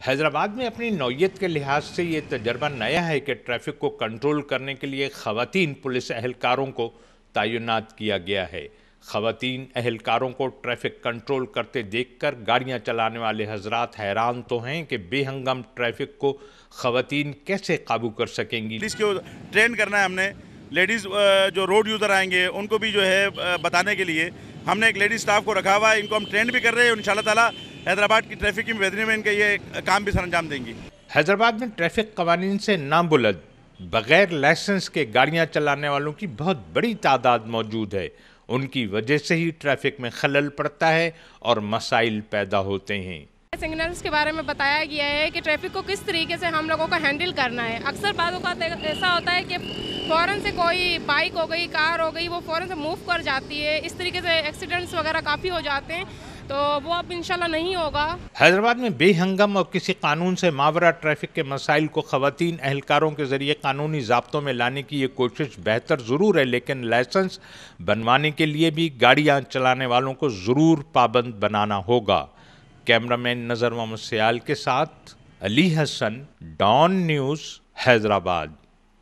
حیدرآباد میں اپنی نوعیت کے لحاظ سے یہ تجربہ نیا ہے کہ ٹریفک کو کنٹرول کرنے کے لیے خواتین پولیس اہلکاروں کو تعینات کیا گیا ہے۔ خواتین اہلکاروں کو ٹریفک کنٹرول کرتے دیکھ کر گاڑیاں چلانے والے حضرات حیران تو ہیں کہ بے ہنگم ٹریفک کو خواتین کیسے قابو کر سکیں گی۔ پولیس کو ٹرین کرنا ہے ہم نے، لیڈیز جو روڈ یوزر آئیں گے ان کو بھی جو ہے بتانے کے لیے ہم نے ایک لیڈیز سٹاف کو رکھا ہوا ہے، ان کو ہم ٹرین بھی کر رہے ہیں، انشاءاللہ تعالیٰ حیدرآباد کی ٹریفک کی بہتری میں ان کا یہ کام بھی سر انجام دیں گی۔ حیدرآباد میں ٹریفک قوانین سے نابلد بغیر لائسنس کے گاڑیاں چلانے والوں کی بہت بڑی تعداد موجود ہے۔ ان کی وجہ سے ہی ٹریفک میں خلل پڑتا ہے اور مسائل پیدا ہوتے ہیں۔ سگنلز کے بارے میں بتایا گیا ہے کہ ٹریفک کو کس طریقے سے ہم لوگوں کو ہینڈل کرنا ہے۔ اکثر بعض اوقات ایسا ہوتا ہے کہ فوراً سے کوئی بائک ہو گئی، کار ہو گئی، وہ فوراً سے موو کر جاتی ہے، اس طریقے سے ایکسیڈنٹس وغیرہ کافی ہو جاتے ہیں، تو وہ اب انشاءاللہ نہیں ہوگا۔ حیدرآباد میں بے ہنگم اور کسی قانون سے ماورا ٹریفک کے مسائل کو خواتین اہلکاروں کے ذریعے قانونی ضابطوں میں لانے کی یہ کوشش بہتر ضرور ہے، لیکن لائسنس بنوانے کے لیے بھی گاڑیاں چلانے والوں کو ضرور پابند بنانا ہوگا۔ کیمرامین نذر محمد سیال کے ساتھ علی حسن، ڈان نیوز، حیدرآباد۔